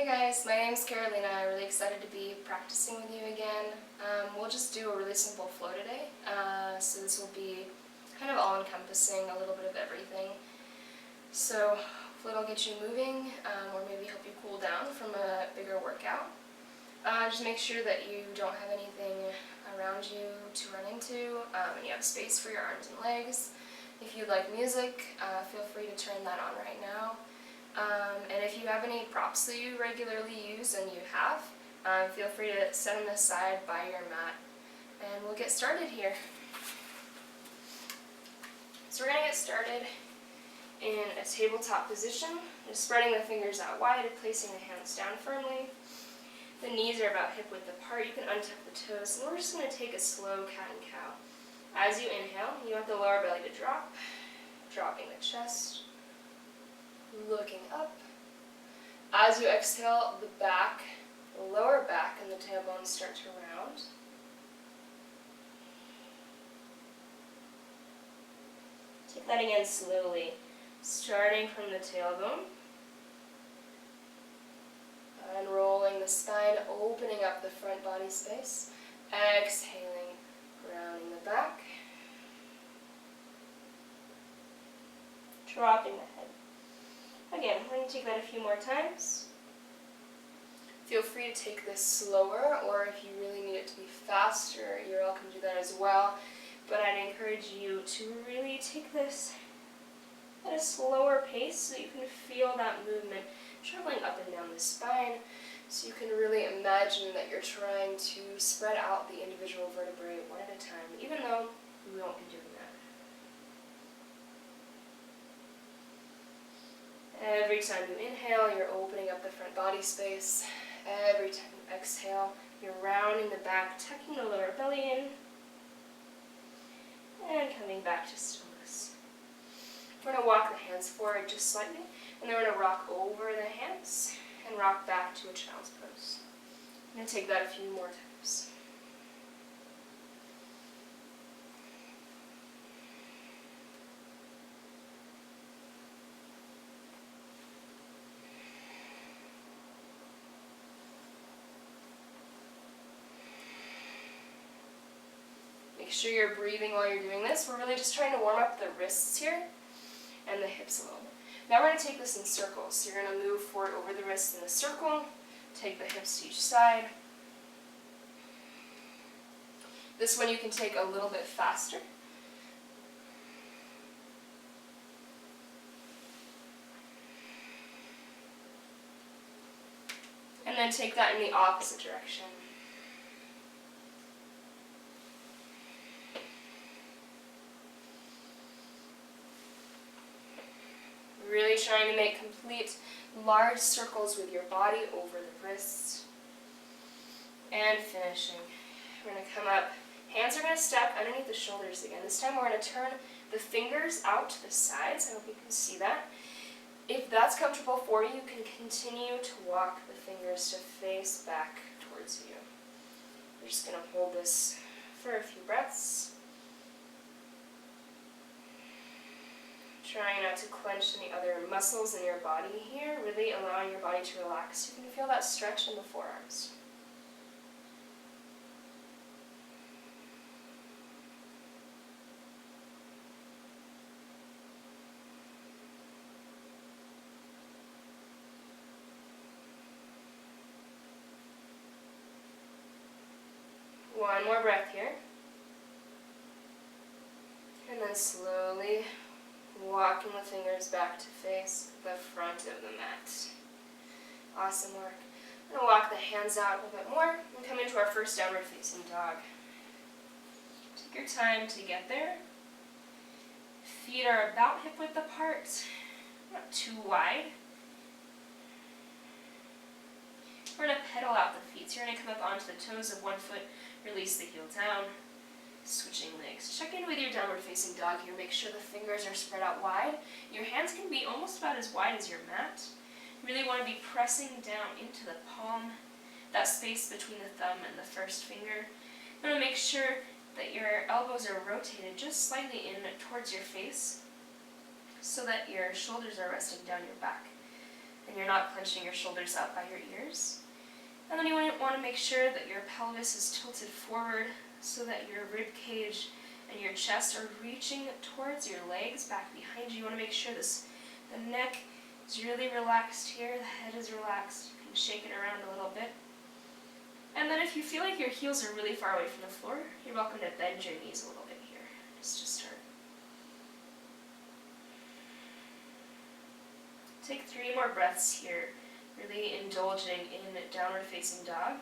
Hey guys, my name's Carolina. I'm really excited to be practicing with you again. We'll just do a really simple flow today. So this will be kind of all-encompassing, a little bit of everything. So hopefully it'll get you moving or maybe help you cool down from a bigger workout. Just make sure that you don't have anything around you to run into and you have space for your arms and legs. If you like music, feel free to turn that on right now. And if you have any props that you regularly use, and you have, feel free to set them aside by your mat. And we'll get started here. So we're going to get started in a tabletop position, just spreading the fingers out wide and placing the hands down firmly. The knees are about hip width apart. You can untuck the toes, and we're just going to take a slow cat and cow. As you inhale, you want the lower belly to drop, dropping the chest, looking up. As you exhale, the back, the lower back, and the tailbone start to round. Take that again slowly, starting from the tailbone. Unrolling the spine, opening up the front body space. Exhaling, rounding the back. Dropping the head. Again, we're going to take that a few more times. Feel free to take this slower, or if you really need it to be faster, you're welcome to do that as well. But I'd encourage you to really take this at a slower pace so you can feel that movement traveling up and down the spine, so you can really imagine that you're trying to spread out the individual vertebrae one at a time, even though we won't be doing that. Every time you inhale, you're opening up the front body space. Every time you exhale, you're rounding the back, tucking the lower belly in, and coming back to stillness. We're going to walk the hands forward just slightly, and then we're going to rock over the hands and rock back to a child's pose. I'm going to take that a few more times. Make sure you're breathing while you're doing this. We're really just trying to warm up the wrists here and the hips a little bit. Now we're going to take this in circles. So you're going to move forward over the wrists in a circle, take the hips to each side. This one you can take a little bit faster. And then take that in the opposite direction. Really trying to make complete large circles with your body over the wrists. And finishing. We're going to come up. Hands are going to stack underneath the shoulders again. This time we're going to turn the fingers out to the sides. I hope you can see that. If that's comfortable for you, you can continue to walk the fingers to face back towards you. We're just going to hold this for a few breaths. Trying not to clench any other muscles in your body here, really allowing your body to relax. You can feel that stretch in the forearms. One more breath here. And then slowly walking the fingers back to face the front of the mat. Awesome work. I'm going to walk the hands out a little bit more and come into our first downward facing dog. Take your time to get there. Feet are about hip width apart, not too wide. We're going to pedal out the feet. So you're going to come up onto the toes of one foot, release the heel down. Switching legs. Check in with your downward facing dog here. Make sure the fingers are spread out wide. Your hands can be almost about as wide as your mat. You really want to be pressing down into the palm, that space between the thumb and the first finger. You want to make sure that your elbows are rotated just slightly in towards your face so that your shoulders are resting down your back. and you're not clenching your shoulders up by your ears. And then you want to make sure that your pelvis is tilted forward so that your rib cage and your chest are reaching towards your legs back behind you. You want to make sure the neck is really relaxed here, the head is relaxed. You can shake it around a little bit. And then if you feel like your heels are really far away from the floor, you're welcome to bend your knees a little bit here, just to start. Take 3 more breaths here, really indulging in downward facing dog.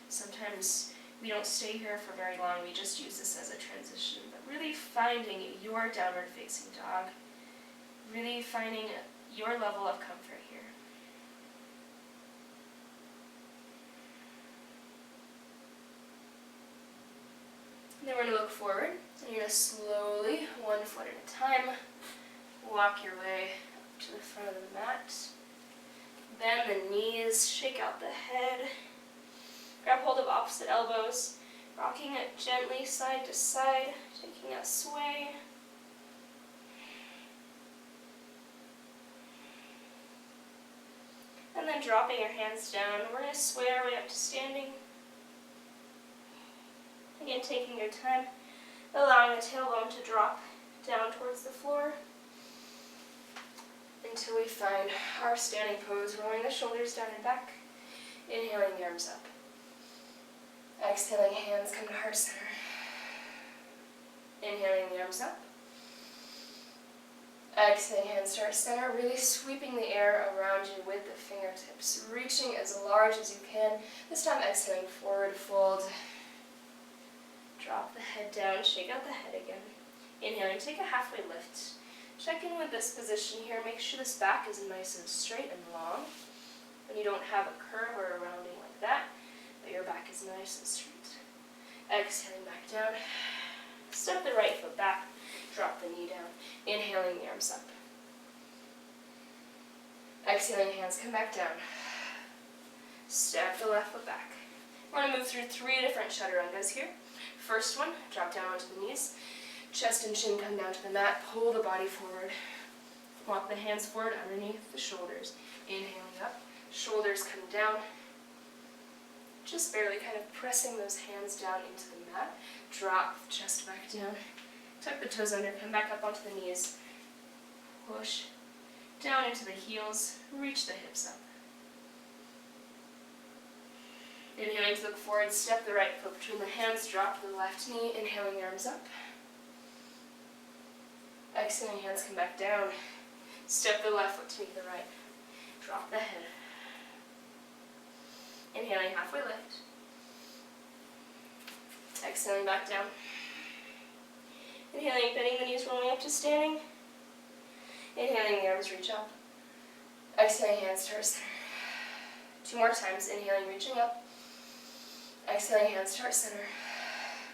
Sometimes we don't stay here for very long, we just use this as a transition, but really finding your downward facing dog, really finding your level of comfort here. And then we're going to look forward, and you're going to slowly, 1 foot at a time, walk your way up to the front of the mat. Bend the knees, shake out the head, grab hold of opposite elbows, rocking it gently side to side, taking a sway. And then dropping your hands down, we're going to sway our way up to standing. Again, taking your time, allowing the tailbone to drop down towards the floor until we find our standing pose, rolling the shoulders down and back, inhaling the arms up. Exhaling, hands come to heart center. Inhaling the arms up. Exhaling, hands to heart center, really sweeping the air around you with the fingertips, reaching as large as you can. This time exhaling, forward fold. Drop the head down, shake out the head again. Inhaling, take a halfway lift. Check in with this position here. Make sure this back is nice and straight and long. When you don't have a curve or a rounding like that, but your back is nice and straight. Exhaling back down. Step the right foot back. Drop the knee down. Inhaling the arms up. Exhaling, hands come back down. Step the left foot back. We're going to move through 3 different chaturangas here. First one, drop down onto the knees. Chest and chin come down to the mat. Pull the body forward. Walk the hands forward underneath the shoulders. Inhaling up. Shoulders come down. Just barely kind of pressing those hands down into the mat. Drop the chest back down. Tuck the toes under. Come back up onto the knees. Push down into the heels. Reach the hips up. Inhaling to look forward, step the right foot between the hands, drop the left knee, inhaling the arms up. Exhaling, hands come back down. Step the left foot to meet the right. Drop the head. Inhaling, halfway lift. Exhaling, back down. Inhaling, bending the knees, rolling up to standing. Inhaling, the arms reach up. Exhaling, hands to heart center. 2 more times, inhaling, reaching up. Exhaling, hands to heart center.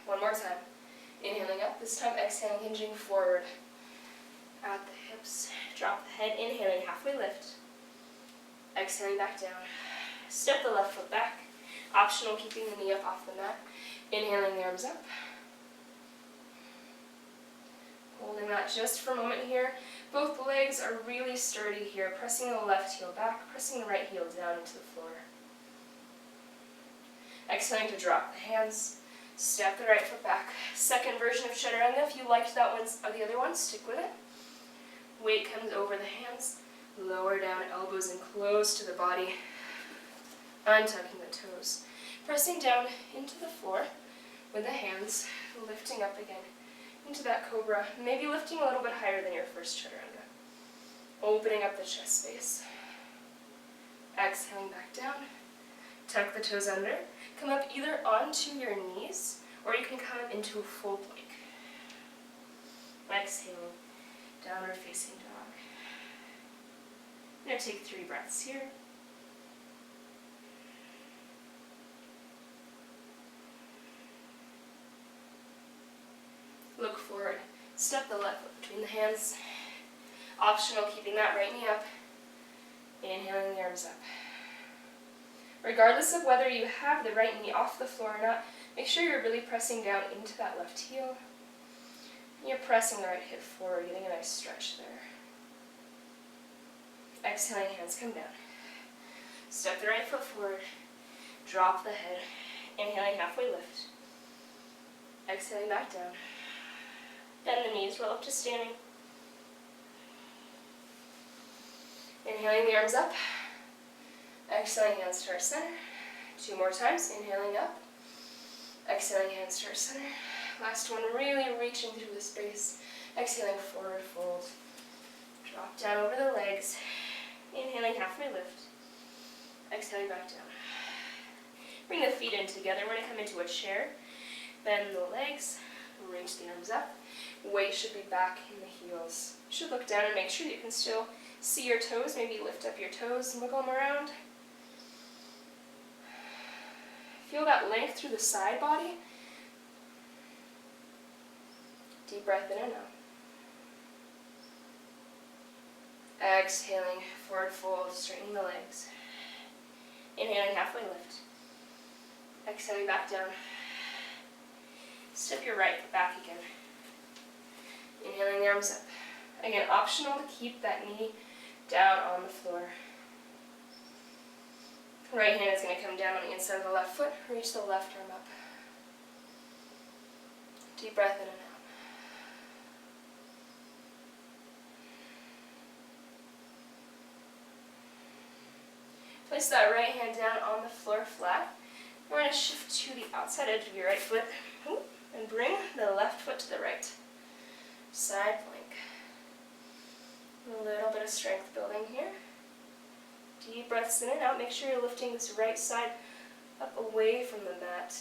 1 more time. Inhaling up, this time exhaling, hinging forward. At the hips, drop the head, inhaling, halfway lift. Exhaling, back down. Step the left foot back. Optional, keeping the knee up off the mat. Inhaling, the arms up. Holding that just for a moment here. Both legs are really sturdy here, pressing the left heel back, pressing the right heel down into the floor. Exhaling to drop the hands, step the right foot back. Second version of chaturanga. If you liked that one or the other one, stick with it. Weight comes over the hands, lower down, elbows in close to the body, untucking the toes. Pressing down into the floor with the hands, lifting up again into that cobra, maybe lifting a little bit higher than your first chaturanga. Opening up the chest space. Exhaling back down. Tuck the toes under. Come up either onto your knees, or you can come into a full plank. Exhaling, downward facing dog. I'm going to take 3 breaths here. Look forward. Step the left foot between the hands. Optional, keeping that right knee up. Inhaling the arms up. Regardless of whether you have the right knee off the floor or not, make sure you're really pressing down into that left heel. You're pressing the right hip forward, getting a nice stretch there. Exhaling, hands come down. Step the right foot forward. Drop the head. Inhaling, halfway lift. Exhaling, back down. Bend the knees, roll up to standing. Inhaling, the arms up. Exhaling, hands to our center. 2 more times. Inhaling up. Exhaling, hands to our center. Last one, really reaching through the space. Exhaling, forward fold. Drop down over the legs. Inhaling, halfway lift. Exhaling, back down. Bring the feet in together. We're going to come into a chair. Bend the legs. Reach the arms up. Weight should be back in the heels. You should look down and make sure you can still see your toes. Maybe lift up your toes and wiggle them around. Feel that length through the side body. Deep breath in and out. Exhaling, forward fold, straighten the legs. Inhaling, halfway lift. Exhaling, back down. Step your right foot back again. Inhaling, the arms up. Again, optional to keep that knee down on the floor. Right hand is going to come down on the inside of the left foot. Reach the left arm up. Deep breath in and out. Place that right hand down on the floor flat. We're going to shift to the outside edge of your right foot and bring the left foot to the right. Side plank. A little bit of strength building here. Deep breaths in and out. Make sure you're lifting this right side up away from the mat.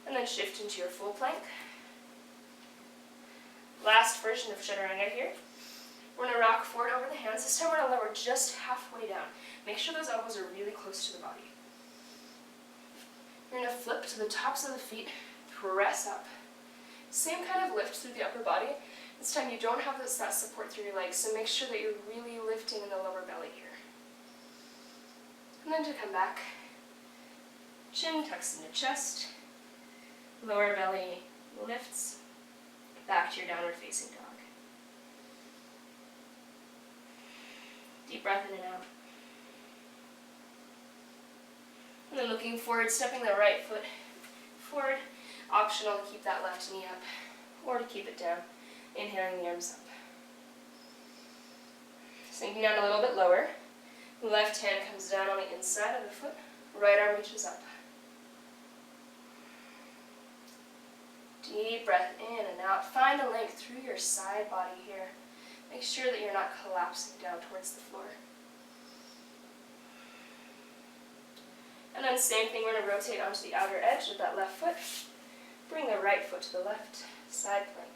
And then shift into your full plank. Last version of chaturanga here. We're going to rock forward over the hands. This time we're going to lower just halfway down. Make sure those elbows are really close to the body. You're going to flip to the tops of the feet, press up. Same kind of lift through the upper body. This time you don't have that support through your legs, so make sure that you're really lifting in the lower belly here. And then to come back, chin tucks into chest, lower belly lifts, back to your downward facing dog. Deep breath in and out. And then looking forward, stepping the right foot forward. Optional to keep that left knee up or to keep it down. Inhaling, the arms up. Sinking down a little bit lower. Left hand comes down on the inside of the foot. Right arm reaches up. Deep breath in and out. Find a length through your side body here. Make sure that you're not collapsing down towards the floor. And then same thing, we're going to rotate onto the outer edge of that left foot. Bring the right foot to the left, side plank.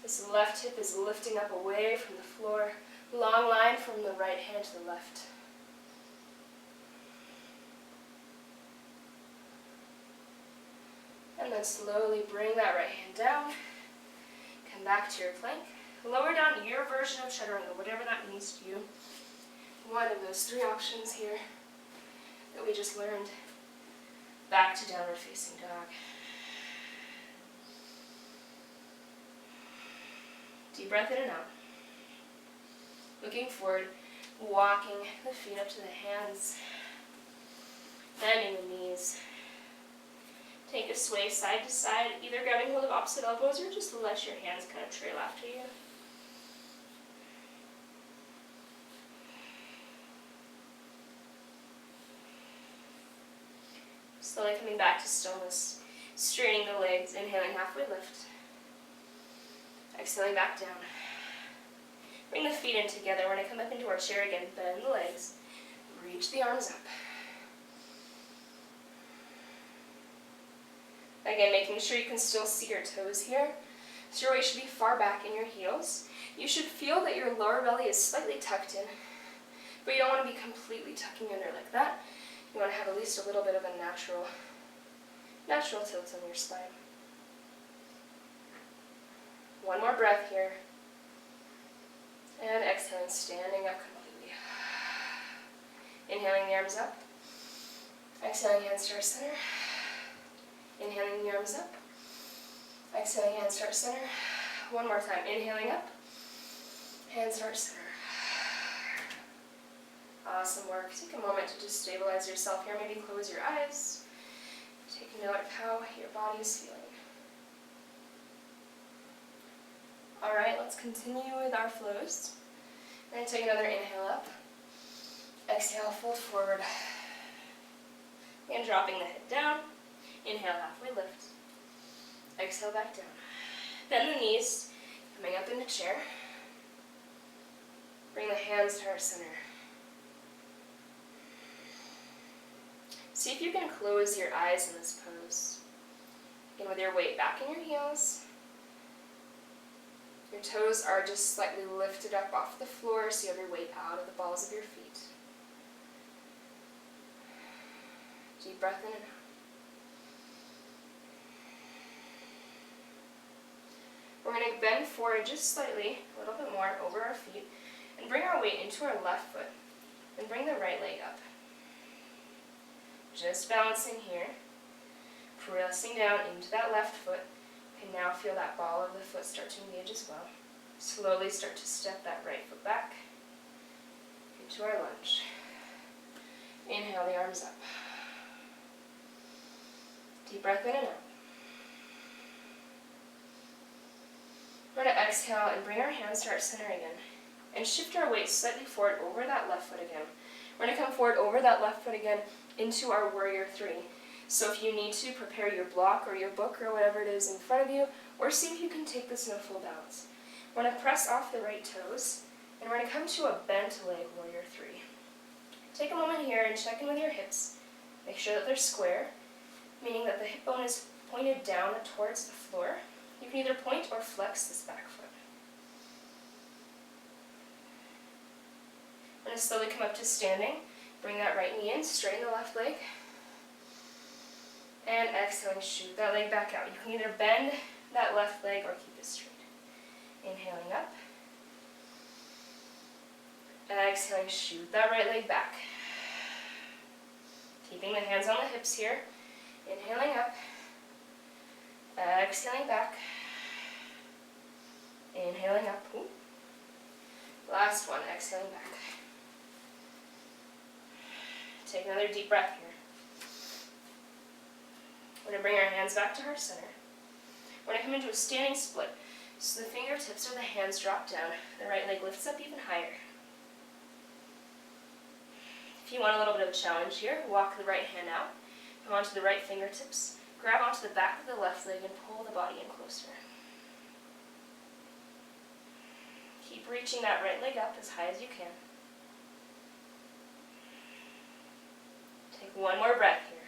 This left hip is lifting up away from the floor. Long line from the right hand to the left. And then slowly bring that right hand down. Come back to your plank. Lower down your version of chaturanga, whatever that means to you. One of those 3 options here that we just learned. Back to downward facing dog. Deep breath in and out. Looking forward, walking the feet up to the hands. Bending the knees. Take a sway side to side, either grabbing hold of opposite elbows or just let your hands kind of trail after you. Slowly coming back to stillness. Straightening the legs, inhaling, halfway lift. Exhaling, back down. Bring the feet in together. We're going to come up into our chair again. Bend the legs. Reach the arms up. Again, making sure you can still see your toes here. So your weight should be far back in your heels. You should feel that your lower belly is slightly tucked in, but you don't want to be completely tucking under like that. You want to have at least a little bit of a natural tilt on your spine. One more breath here. And exhaling, standing up completely. Inhaling, the arms up. Exhaling, hands to our center. Inhaling, the arms up. Exhaling, hands to our center. One more time. Inhaling up. Hands to heart center. Awesome work. Take a moment to just stabilize yourself here. Maybe close your eyes. Take note of how your body is feeling. Alright, let's continue with our flows. We're going to take another inhale up. Exhale, fold forward. And dropping the head down. Inhale, halfway lift. Exhale, back down. Bend the knees, coming up into chair. Bring the hands to heart center. See if you can close your eyes in this pose. Again, with your weight back in your heels. Your toes are just slightly lifted up off the floor, so you have your weight out of the balls of your feet. Deep breath in and out. We're going to bend forward just slightly, a little bit more, over our feet, and bring our weight into our left foot, and bring the right leg up. Just balancing here, pressing down into that left foot. You can now feel that ball of the foot start to engage as well. Slowly start to step that right foot back into our lunge. Inhale the arms up. Deep breath in and out. We're going to exhale and bring our hands to heart center again. And shift our weight slightly forward over that left foot again. We're going to come forward over that left foot again into our warrior three. So if you need to, prepare your block or your book or whatever it is in front of you, or see if you can take this in a full balance. We're going to press off the right toes, and we're going to come to a bent leg warrior three. Take a moment here and check in with your hips. Make sure that they're square, meaning that the hip bone is pointed down towards the floor. You can either point or flex this back foot. We're going to slowly come up to standing. Bring that right knee in, straighten the left leg. And exhaling, shoot that leg back out. You can either bend that left leg or keep it straight. Inhaling up. Exhaling, shoot that right leg back. Keeping the hands on the hips here. Inhaling up. Exhaling back. Inhaling up. Ooh. Last one, exhaling back. Take another deep breath here. We're going to bring our hands back to heart center. We're going to come into a standing split. So the fingertips or the hands drop down. The right leg lifts up even higher. If you want a little bit of a challenge here, walk the right hand out. Come onto the right fingertips. Grab onto the back of the left leg and pull the body in closer. Keep reaching that right leg up as high as you can. Take one more breath here.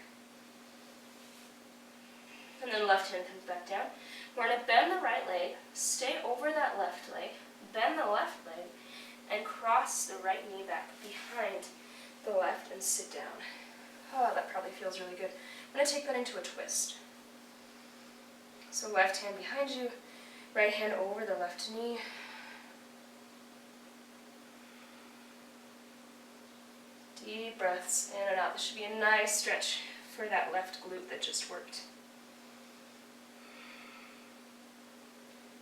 And then left hand comes back down. We're going to bend the right leg, stay over that left leg, bend the left leg, and cross the right knee back behind the left and sit down. Oh, that probably feels really good. I'm going to take that into a twist. So left hand behind you, right hand over the left knee. Deep breaths in and out. This should be a nice stretch for that left glute that just worked.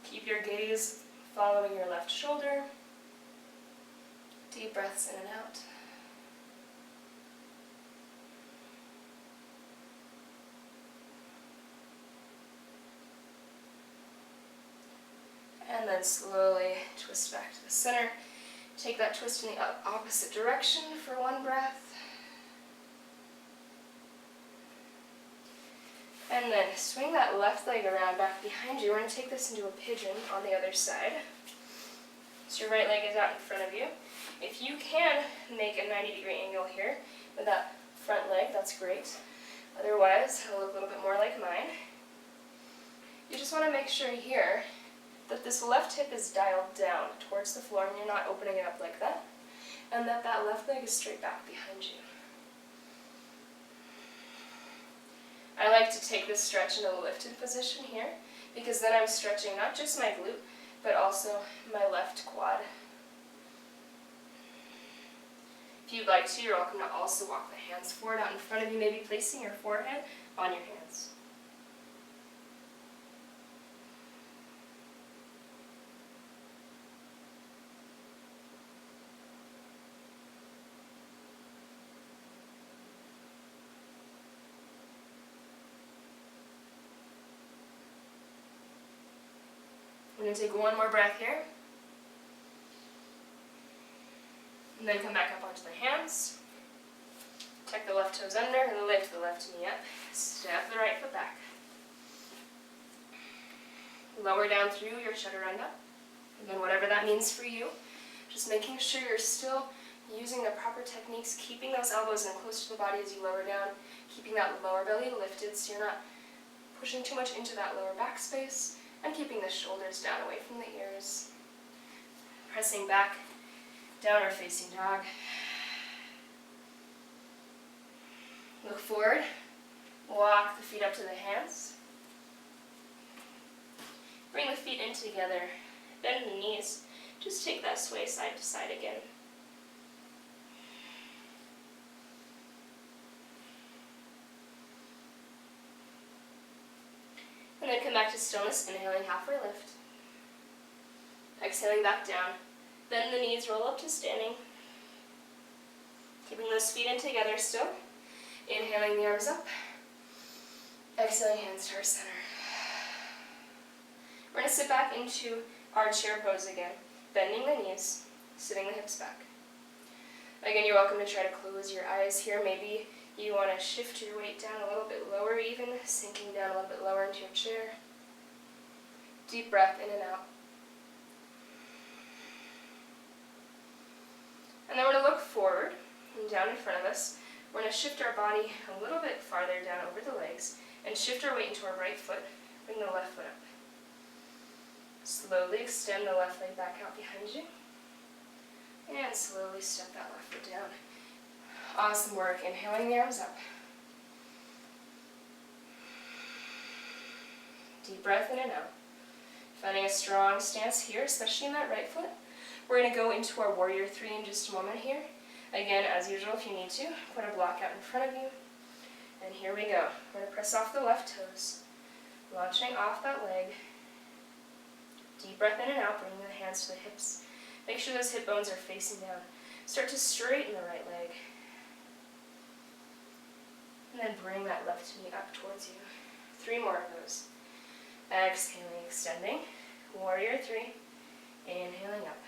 Keep your gaze following your left shoulder. Deep breaths in and out. And then slowly twist back to the center. Take that twist in the opposite direction for one breath. And then swing that left leg around back behind you. We're going to take this into a pigeon on the other side. So your right leg is out in front of you. If you can make a 90-degree angle here with that front leg, that's great. Otherwise, it'll look a little bit more like mine. You just want to make sure here that this left hip is dialed down towards the floor and you're not opening it up like that, and that that left leg is straight back behind you. I like to take this stretch in a lifted position here, because then I'm stretching not just my glute, but also my left quad. If you'd like to, you're welcome to also walk the hands forward out in front of you, maybe placing your forehead on your hands. going to take one more breath here. And then come back up onto the hands. Tuck the left toes under and lift the left knee up. Step the right foot back. Lower down through your chaturanga. Again, whatever that means for you. Just making sure you're still using the proper techniques, keeping those elbows in close to the body as you lower down, keeping that lower belly lifted so you're not pushing too much into that lower back space, and keeping the shoulders down away from the ears. Pressing back, downward facing dog. Look forward, walk the feet up to the hands. Bring the feet in together, bend the knees. Just take that sway side to side again. And then come back to stillness, inhaling halfway lift. Exhaling back down. Bend the knees, roll up to standing. Keeping those feet in together still. Inhaling the arms up. Exhaling hands to our center. We're going to sit back into our chair pose again. Bending the knees, sitting the hips back. Again, you're welcome to try to close your eyes here. Maybe you want to shift your weight down a little bit lower even, sinking down a little bit lower into your chair. Deep breath in and out. And then we're going to look forward and down in front of us. We're going to shift our body a little bit farther down over the legs and shift our weight into our right foot. Bring the left foot up. Slowly extend the left leg back out behind you. And slowly step that left foot down. Awesome work. Inhaling the arms up. Deep breath in and out. Finding a strong stance here, especially in that right foot. We're going to go into our warrior three in just a moment here. Again, as usual, if you need to, put a block out in front of you. And here we go. We're going to press off the left toes. Launching off that leg. Deep breath in and out, bringing the hands to the hips. Make sure those hip bones are facing down. Start to straighten the right leg. And then bring that left knee up towards you. 3 more of those. Exhaling, extending. Warrior three. Inhaling up.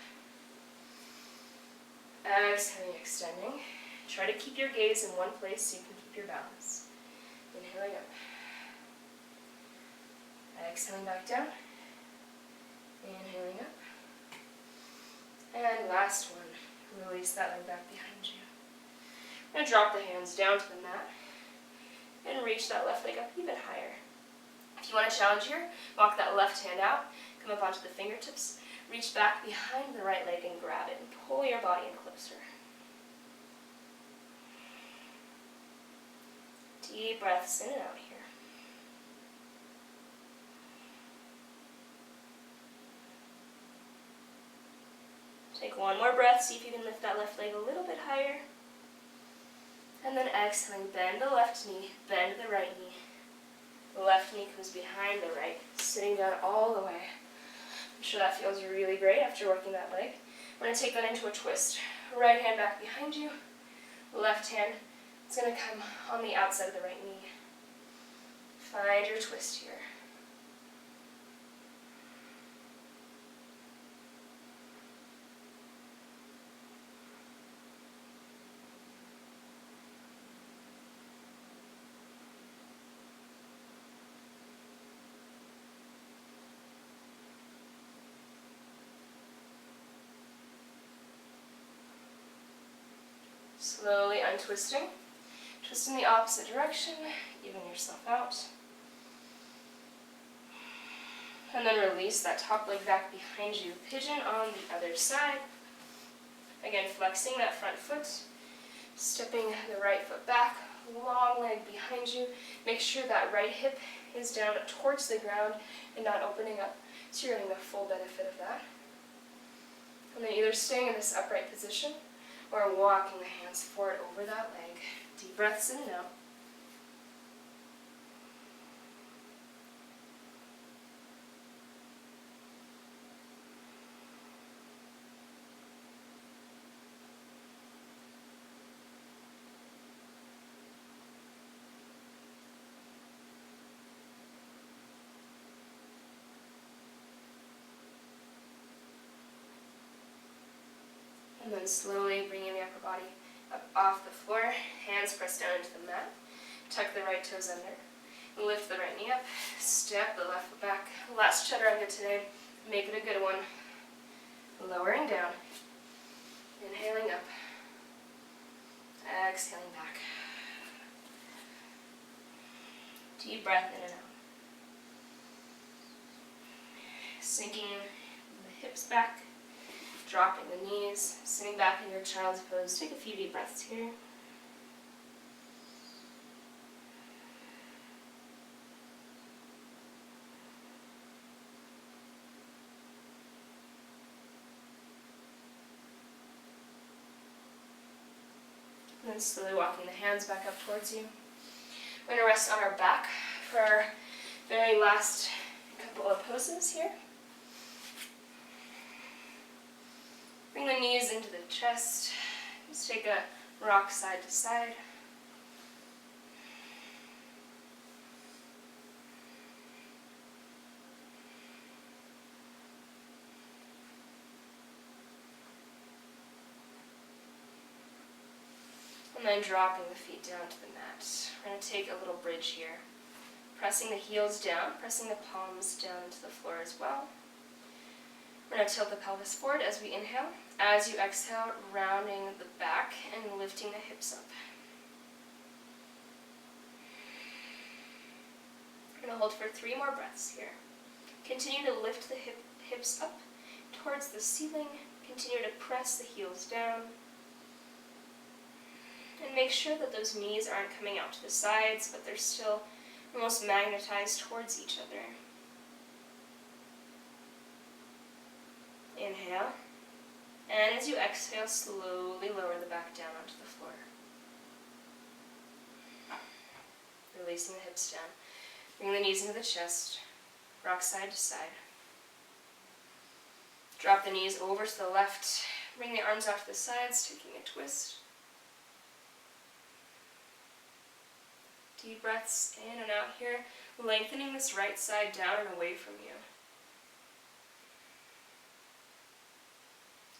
Exhaling, extending. Try to keep your gaze in one place so you can keep your balance. Inhaling up. Exhaling back down. Inhaling up. And last one. Release that leg back behind you. Now drop the hands down to the mat. And reach that left leg up even higher. If you want to challenge here, walk that left hand out. Come up onto the fingertips. Reach back behind the right leg and grab it. And pull your body in closer. Deep breaths in and out here. Take one more breath, see if you can lift that left leg a little bit higher. And then exhaling, bend the left knee, bend the right knee. The left knee comes behind the right, sitting down all the way. I'm sure that feels really great after working that leg. We're going to take that into a twist. Right hand back behind you. Left hand is going to come on the outside of the right knee. Find your twist here. Slowly untwisting. Twist in the opposite direction, even yourself out. And then release that top leg back behind you. Pigeon on the other side. Again, flexing that front foot. Stepping the right foot back. Long leg behind you. Make sure that right hip is down towards the ground and not opening up. So you're getting the full benefit of that. And then either staying in this upright position or walking the hands forward over that leg. Deep breaths in and out. And then slowly bringing the upper body up off the floor, hands pressed down into the mat. Tuck the right toes under. Lift the right knee up, step the left foot back. Last chaturanga today, make it a good one. Lowering down, inhaling up, exhaling back. Deep breath in and out. Sinking the hips back, dropping the knees, sitting back in your child's pose. Take a few deep breaths here. And then slowly walking the hands back up towards you. We're going to rest on our back for our very last couple of poses here. Bring the knees into the chest. Just take a rock side to side. And then dropping the feet down to the mat. We're going to take a little bridge here. Pressing the heels down, pressing the palms down into the floor as well. We're going to tilt the pelvis forward as we inhale. As you exhale, rounding the back and lifting the hips up. We're going to hold for 3 more breaths here. Continue to lift the hips up towards the ceiling. Continue to press the heels down. And make sure that those knees aren't coming out to the sides, but they're still almost magnetized towards each other. Inhale. And as you exhale, slowly lower the back down onto the floor. Releasing the hips down. Bring the knees into the chest. Rock side to side. Drop the knees over to the left. Bring the arms out to the sides, taking a twist. Deep breaths in and out here, lengthening this right side down and away from you.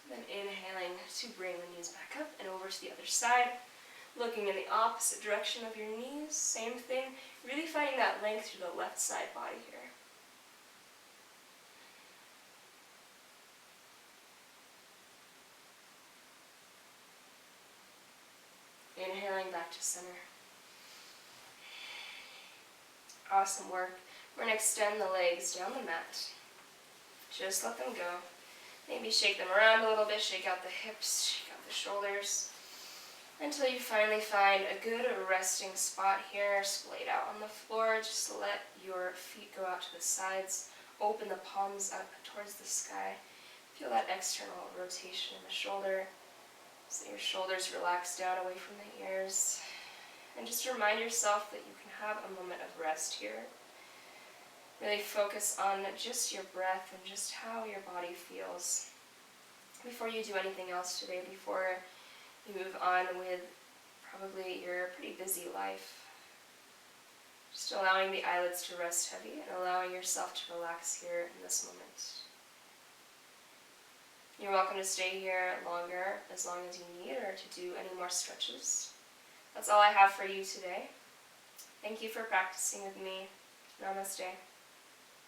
Then inhaling to bring the knees back up and over to the other side. Looking in the opposite direction of your knees, same thing. Really finding that length through the left side body here. Inhaling back to center. Awesome work. We're going to extend the legs down the mat. Just let them go. Maybe shake them around a little bit, shake out the hips, shake out the shoulders, until you finally find a good resting spot here. Splayed out on the floor. Just let your feet go out to the sides. Open the palms up towards the sky. Feel that external rotation in the shoulder. So your shoulders relax down away from the ears. And just remind yourself that you can have a moment of rest here. Really focus on just your breath and just how your body feels before you do anything else today, before you move on with probably your pretty busy life. Just allowing the eyelids to rest heavy and allowing yourself to relax here in this moment. You're welcome to stay here longer, as long as you need, or to do any more stretches. That's all I have for you today. Thank you for practicing with me. Namaste.